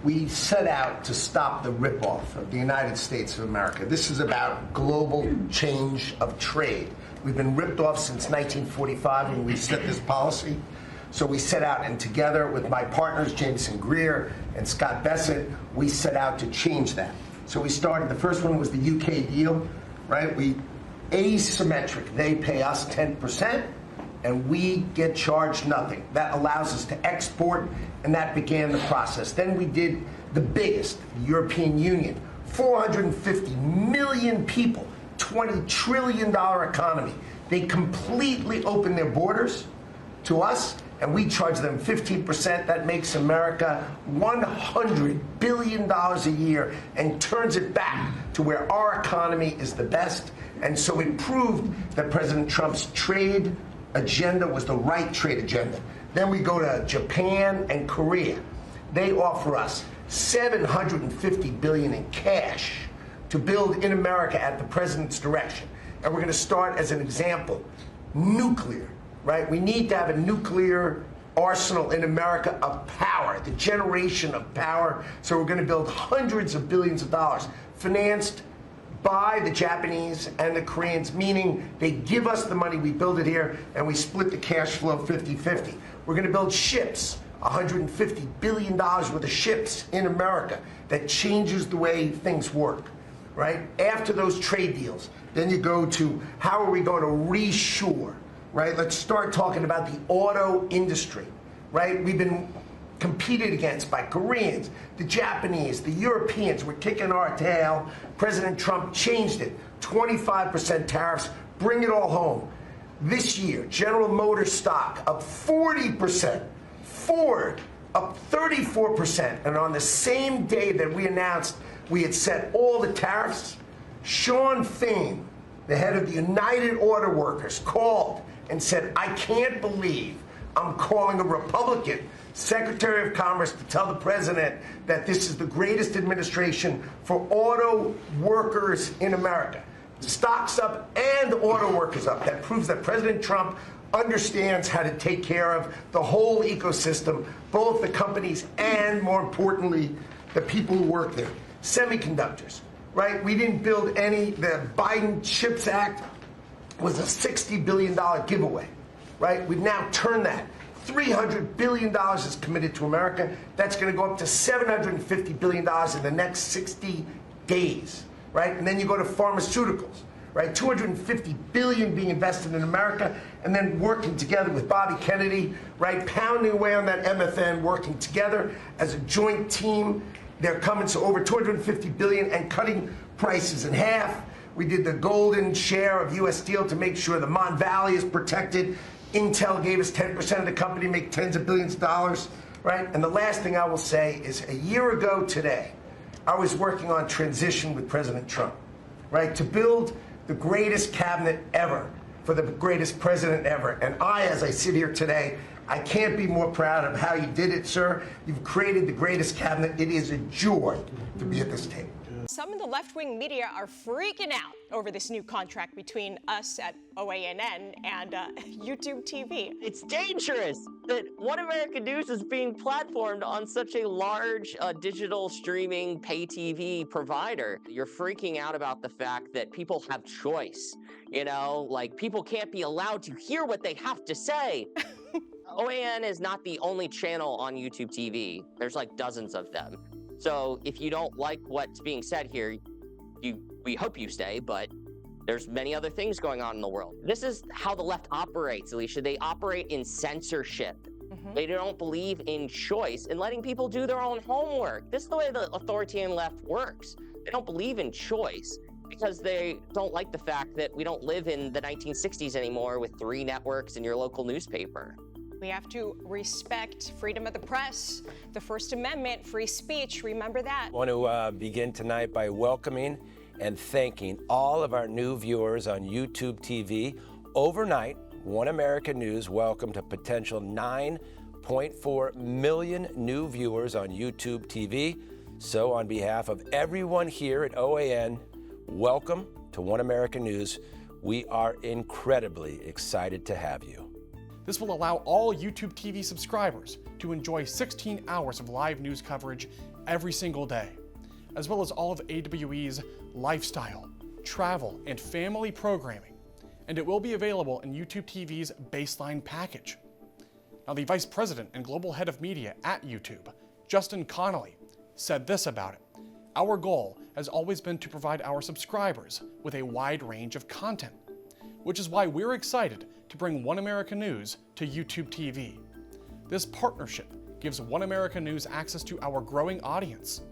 we set out to stop the ripoff of the United States of America. This is about global change of trade. We've been ripped off since 1945 when we set this policy. So we set out, and together with my partners, Jameson Greer and Scott Bessent, we set out to change that. So we started, the first one was the UK deal, right? We asymmetric. They pay us 10%, and we get charged nothing. That allows us to export, and that began the process. Then we did the biggest, the European Union, 450 million people, $20 trillion economy. They completely opened their borders to us, and we charge them 15%. That makes America $100 billion a year and turns it back to where our economy is the best. And so it proved that President Trump's trade agenda was the right trade agenda. Then we go to Japan and Korea. They offer us $750 billion in cash to build in America at the president's direction. And we're going to start, as an example, nuclear, right? We need to have a nuclear arsenal in America of power, the generation of power. So we're going to build hundreds of billions of dollars, financed by the Japanese and the Koreans, meaning they give us the money, we build it here, and we split the cash flow 50-50. We're going to build ships, $150 billion worth of ships in America. That changes the way things work, right? After those trade deals, then you go to how are we going to reshore, right? Let's start talking about the auto industry, right? We've been competed against by Koreans, the Japanese, the Europeans. We're kicking our tail. President Trump changed it. 25% tariffs, bring it all home. This year, General Motors stock up 40%, Ford up 34%, and on the same day that we announced we had set all the tariffs, Sean Fain, the head of the United Auto Workers, called and said, I can't believe I'm calling a Republican Secretary of Commerce to tell the president that this is the greatest administration for auto workers in America. Stocks up and auto workers up. That proves that President Trump understands how to take care of the whole ecosystem, both the companies and, more importantly, the people who work there. Semiconductors, right? We didn't build any. The Biden CHIPS Act was a $60 billion giveaway, right? We've now turned that. $300 billion is committed to America. That's going to go up to $750 billion in the next 60 days, right? And then you go to pharmaceuticals, right? $250 billion being invested in America, and then working together with Bobby Kennedy, right? Pounding away on that MFN, working together as a joint team. They're coming to over $250 billion and cutting prices in half. We did the golden share of U.S. Steel to make sure the Mon Valley is protected. Intel gave us 10% of the company, make tens of billions of dollars, right? And the last thing I will say is a year ago today, I was working on transition with President Trump, right? To build the greatest cabinet ever for the greatest president ever. And I, as I sit here today, I can't be more proud of how you did it, sir. You've created the greatest cabinet. It is a joy to be at this table. Some in the left-wing media are freaking out over this new contract between us at OANN and YouTube TV. It's dangerous that One American News is being platformed on such a large digital streaming pay TV provider. You're freaking out about the fact that people have choice. You know, like people can't be allowed to hear what they have to say. OAN is not the only channel on YouTube TV. There's like dozens of them. So if you don't like what's being said here, we hope you stay, but there's many other things going on in the world. This is how the left operates, Alicia. They operate in censorship. Mm-hmm. They don't believe in choice and letting people do their own homework. This is the way the authoritarian left works. They don't believe in choice because they don't like the fact that we don't live in the 1960s anymore with 3 networks in your local newspaper. We have to respect freedom of the press, the First Amendment, free speech. Remember that. I want to begin tonight by welcoming and thanking all of our new viewers on YouTube TV. Overnight, One American News welcomed a potential 9.4 million new viewers on YouTube TV. So on behalf of everyone here at OAN, welcome to One American News. We are incredibly excited to have you. This will allow all YouTube TV subscribers to enjoy 16 hours of live news coverage every single day, as well as all of AWE's lifestyle, travel, and family programming, and it will be available in YouTube TV's baseline package. Now, the Vice President and Global Head of Media at YouTube, Justin Connolly, said this about it. Our goal has always been to provide our subscribers with a wide range of content, which is why we're excited to bring One America News to YouTube TV. This partnership gives One America News access to our growing audience,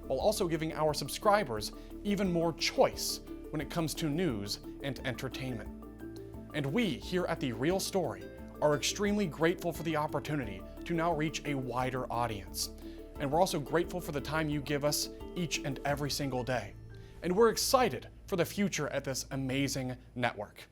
while also giving our subscribers even more choice when it comes to news and entertainment. And we here at The Real Story are extremely grateful for the opportunity to now reach a wider audience. And we're also grateful for the time you give us each and every single day. And we're excited for the future at this amazing network.